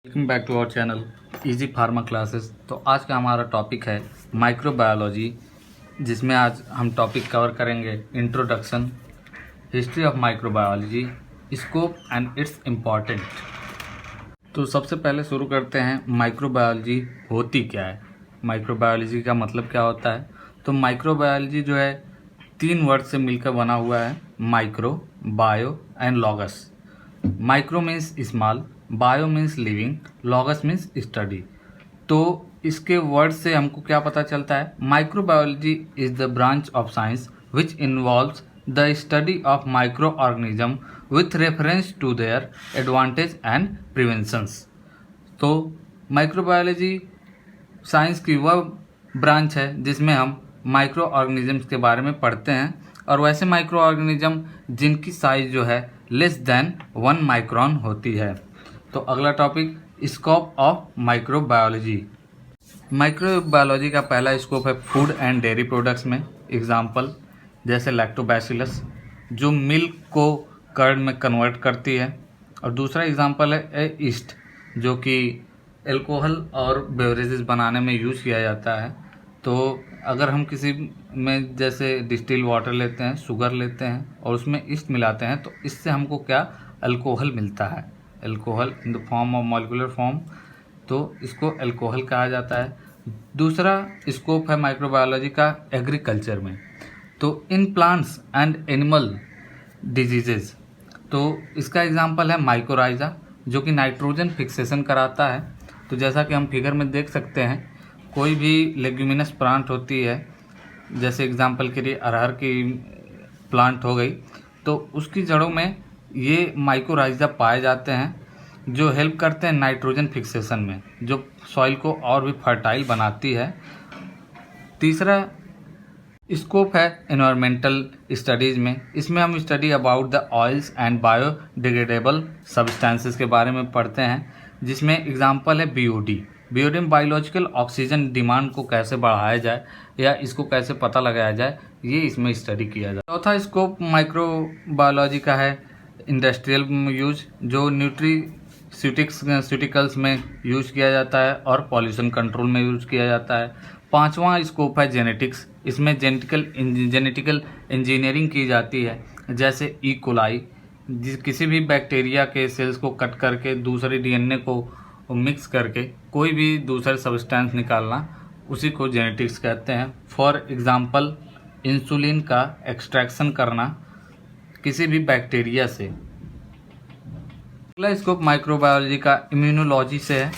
Welcome back to our channel easy pharma classes. तो आज का हमारा टॉपिक है माइक्रोबायोलॉजी, जिसमें आज हम टॉपिक कवर करेंगे introduction, history of microbiology, scope and it's important. तो सबसे पहले शुरू करते हैं, माइक्रोबायोलॉजी होती क्या है, माइक्रोबायोलॉजी का मतलब क्या होता है। तो माइक्रोबायोलॉजी जो है 3 वर्ड से मिलकर बना हुआ है, micro, bio and logos. Micro means small, bio means living, logos means study. तो इसके वर्ड से हमको क्या पता चलता है, microbiology is the branch of science which involves the study of micro organism with reference to their advantage and preventions. तो microbiology science की वह ब्रांच है जिसमें हम माइक्रो ऑर्गेनिजम्स के बारे में पढ़ते हैं, और वैसे माइक्रो ऑर्गेनिज्म जिनकी साइज जो है लेस देन 1 माइक्रोन होती है। तो अगला topic, scope of microbiology. Microbiology का पहला स्कोप है फूड एंड डेयरी प्रोडक्ट्स में। एग्जांपल जैसे लैक्टोबैसिलस जो मिल्क को कर्ड में कन्वर्ट करती है, और दूसरा एग्जांपल है ईस्ट जो कि एल्कोहल और बेवरेजेस बनाने में यूज़ किया जाता है। तो अगर हम किसी में जैसे डिस्टिल वाटर लेते हैं, शुगर लेते हैं और उसमें ईस्ट मिलाते हैं, तो इससे हमको क्या अल्कोहल मिलता है, alcohol in the form of molecular form, तो इसको अल्कोहल कहा जाता है। दूसरा स्कोप है माइक्रोबायोलॉजी का एग्रीकल्चर में। तो in plants and animal diseases, तो इसका एग्जांपल है माइकोराइजा जो कि नाइट्रोजन फिक्सेशन कराता है। तो जैसा कि हम फिगर में देख सकते हैं, कोई भी लेग्यूमिनस प्लांट होती है, जैसे एग्जांपल के लिए अरहर की प्लांट हो गई, तो उसकी जड़ों में ये माइकोराइजा पाए जाते हैं जो हेल्प करते हैं नाइट्रोजन फिक्सेशन में, जो सॉइल को और भी फर्टाइल बनाती है। तीसरा स्कोप है एनवायरमेंटल स्टडीज़ में। इसमें हम study about the oils and biodegradable substances के बारे में पढ़ते हैं, जिसमें एग्जांपल है बीओडी। बीओडी में बायोलॉजिकल ऑक्सीजन डिमांड को कैसे बढ़ाया जाए या इसको कैसे पता लगाया जाए, ये इसमें स्टडी किया जाए। चौथा स्कोप माइक्रोबायोलॉजी का है इंडस्ट्रियल यूज, जो न्यूट्रीस्यूटिकल्स में यूज किया जाता है और पॉल्यूशन कंट्रोल में यूज किया जाता है। पांचवा स्कोप है जेनेटिक्स। इसमें जेनेटिकल इंजीनियरिंग की जाती है, जैसे ई कोलाई किसी भी बैक्टीरिया के सेल्स को कट करके दूसरे डीएनए को मिक्स करके कोई भी दूसरे सब्सटेंस निकालना, उसी को जेनेटिक्स कहते हैं। फॉर एग्जांपल इंसुलिन का एक्सट्रैक्शन करना किसी भी बैक्टीरिया से। अगला स्कोप माइक्रोबायोलॉजी का इम्यूनोलॉजी से है,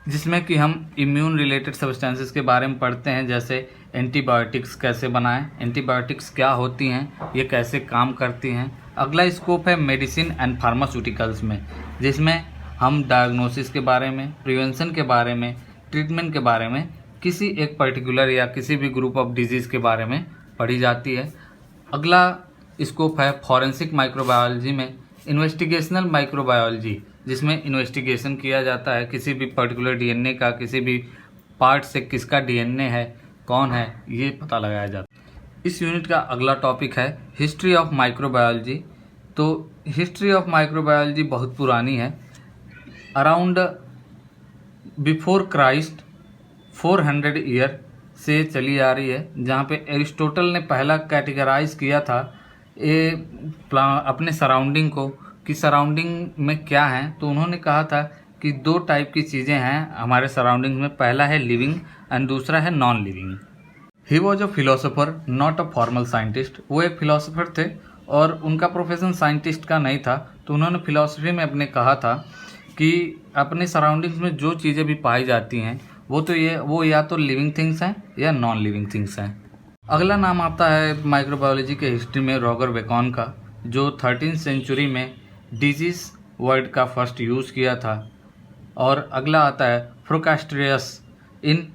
जिसमें कि हम इम्यून रिलेटेड सब्सटेंसेस के बारे में पढ़ते हैं, जैसे एंटीबायोटिक्स कैसे बनाएं, एंटीबायोटिक्स क्या होती हैं, ये कैसे काम करती हैं। अगला स्कोप है मेडिसिन एंड फार्मास्यूटिकल्स में, जिसमें हम डायग्नोसिस के बारे में, प्रिवेंशन के बारे में, ट्रीटमेंट के बारे में, किसी एक पर्टिकुलर या किसी भी ग्रुप ऑफ डिजीज़ के बारे में पढ़ी जाती है। अगला स्कोप है फॉरेंसिक माइक्रोबायोलॉजी में इन्वेस्टिगेशनल माइक्रोबायोलॉजी, जिसमें इन्वेस्टिगेशन किया जाता है किसी भी पर्टिकुलर डीएनए का, किसी भी पार्ट से किसका डीएनए है, कौन है, ये पता लगाया जाता है। इस यूनिट का अगला टॉपिक है हिस्ट्री ऑफ माइक्रोबायोलॉजी। तो हिस्ट्री ऑफ माइक्रोबायोलॉजी बहुत पुरानी है, अराउंड बिफोर क्राइस्ट 400 ईयर से चली आ रही है, जहाँ पे एरिस्टोटल ने पहला कैटेगराइज किया था ये अपने सराउंडिंग को, कि सराउंडिंग में क्या है। तो उन्होंने कहा था कि 2 टाइप की चीज़ें हैं हमारे सराउंडिंग में, पहला है लिविंग एंड दूसरा है non living. He was a philosopher not a formal scientist. वो एक फिलोसोफर थे और उनका प्रोफेशन साइंटिस्ट का नहीं था। तो उन्होंने फिलोसफी में अपने कहा था कि अपने सराउंडिंग्स में जो चीज़ें भी पाई जाती हैं वो या तो लिविंग थिंग्स हैं या नॉन लिविंग थिंग्स हैं। अगला नाम आता है माइक्रोबायोलॉजी के हिस्ट्री में रॉगर बेकॉन का, जो 13th सेंचुरी में डिजीज वर्ड का फर्स्ट यूज़ किया था। और अगला आता है फ्रोकास्ट्रियस इन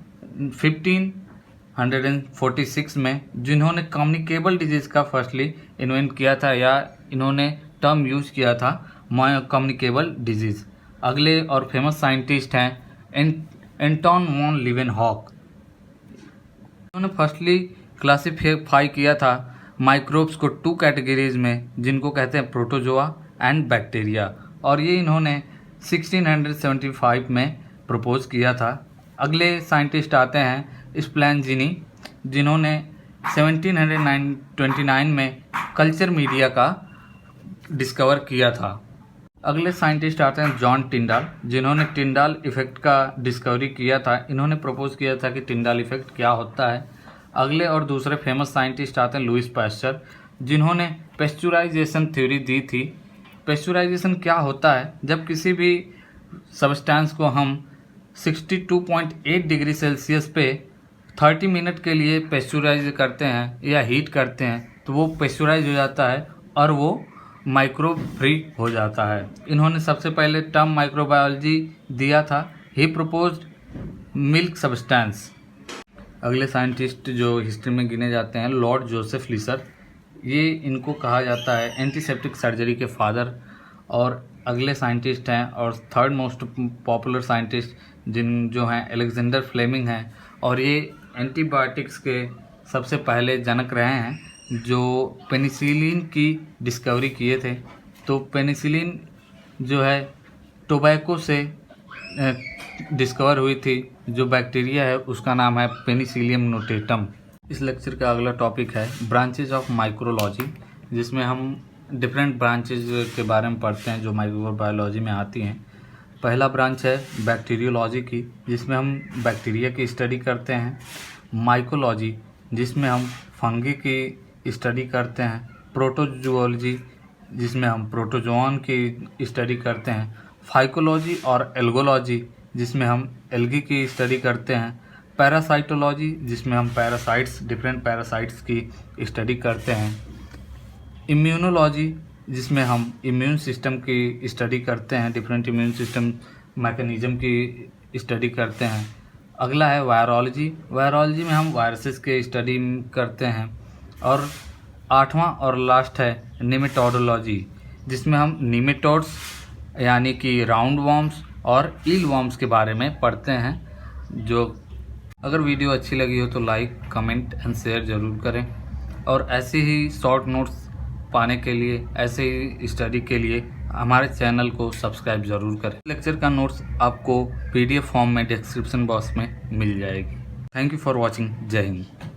1546 में, जिन्होंने कम्युनिकेबल डिजीज़ का फर्स्टली इन्वेंट किया था, या इन्होंने टर्म यूज़ किया था कम्युनिकेबल डिजीज़। अगले और फेमस साइंटिस्ट हैं एंटोन वॉन लीवेनहॉक। उन्होंने फर्स्टली क्लासीफाई किया था माइक्रोब्स को 2 कैटेगरीज में, जिनको कहते हैं प्रोटोजोआ एंड बैक्टीरिया, और ये इन्होंने 1675 में प्रपोज किया था। अगले साइंटिस्ट आते हैं स्प्लैंजिनी, जिन्होंने 1729 में कल्चर मीडिया का डिस्कवर किया था। अगले साइंटिस्ट आते हैं जॉन टिंडाल, जिन्होंने टिंडाल इफेक्ट का डिस्कवरी किया था। इन्होंने प्रपोज किया था कि टिंडाल इफेक्ट क्या होता है। अगले और दूसरे फेमस साइंटिस्ट आते हैं लुइस पास्चर, जिन्होंने पेस्चुराइजेशन थ्योरी दी थी। पेस्चुराइजेशन क्या होता है? जब किसी भी सब्सटेंस को हम 62.8 डिग्री सेल्सियस पे 30 मिनट के लिए पेस्चुराइज करते हैं या हीट करते हैं तो वो पेस्चुराइज हो जाता है और वो माइक्रोब फ्री हो जाता है। इन्होंने सबसे पहले टर्म माइक्रोबायोलॉजी दिया था। ही प्रपोज्ड मिल्क सब्सटेंस। अगले साइंटिस्ट जो हिस्ट्री में गिने जाते हैं लॉर्ड जोसेफ लीसर, ये इनको कहा जाता है एंटीसेप्टिक सर्जरी के फादर। और अगले साइंटिस्ट हैं और थर्ड मोस्ट पॉपुलर साइंटिस्ट जो हैं अलेक्जेंडर फ्लेमिंग हैं, और ये एंटीबायोटिक्स के सबसे पहले जनक रहे हैं जो पेनिसिलिन की डिस्कवरी किए थे। तो पेनिसिलिन जो है टोबैको से डिस्कवर हुई थी। जो बैक्टीरिया है उसका नाम है पेनिसिलियम नोटेटम। इस लेक्चर का अगला टॉपिक है ब्रांचेज ऑफ माइक्रोलॉजी, जिसमें हम डिफरेंट ब्रांचेज के बारे में पढ़ते हैं जो माइक्रोबायोलॉजी में आती हैं। पहला ब्रांच है बैक्टीरियोलॉजी की, जिसमें हम बैक्टीरिया की स्टडी करते हैं। माइकोलॉजी, जिसमें हम फंगी की स्टडी करते हैं। प्रोटोजोलॉजी, जिसमें हम प्रोटोजोन की स्टडी करते हैं। फाइकोलॉजी और एल्गोलॉजी, जिसमें हम एल्गी की स्टडी करते हैं। पैरासाइटोलॉजी, जिसमें हम पैरासाइट्स डिफरेंट पैरासाइट्स की स्टडी करते हैं। इम्यूनोलॉजी, जिसमें हम इम्यून सिस्टम की स्टडी करते हैं, डिफरेंट इम्यून सिस्टम मैकेनिज्म की स्टडी करते हैं। अगला है वायरोलॉजी। वायरोलॉजी में हम वायरसेस के स्टडी करते हैं। और आठवां और लास्ट है निमेटोडोलॉजी, जिसमें हम निमेटोड्स यानी कि राउंड वॉर्म्स और ईल वॉर्म्स के बारे में पढ़ते हैं। जो अगर वीडियो अच्छी लगी हो तो लाइक, कमेंट एंड शेयर ज़रूर करें। और ऐसे ही शॉर्ट नोट्स पाने के लिए, ऐसे ही स्टडी के लिए हमारे चैनल को सब्सक्राइब ज़रूर करें। लेक्चर का नोट्स आपको PDF फॉर्म में डिस्क्रिप्शन बॉक्स में मिल जाएगी। Thank you for watching. जय हिंद।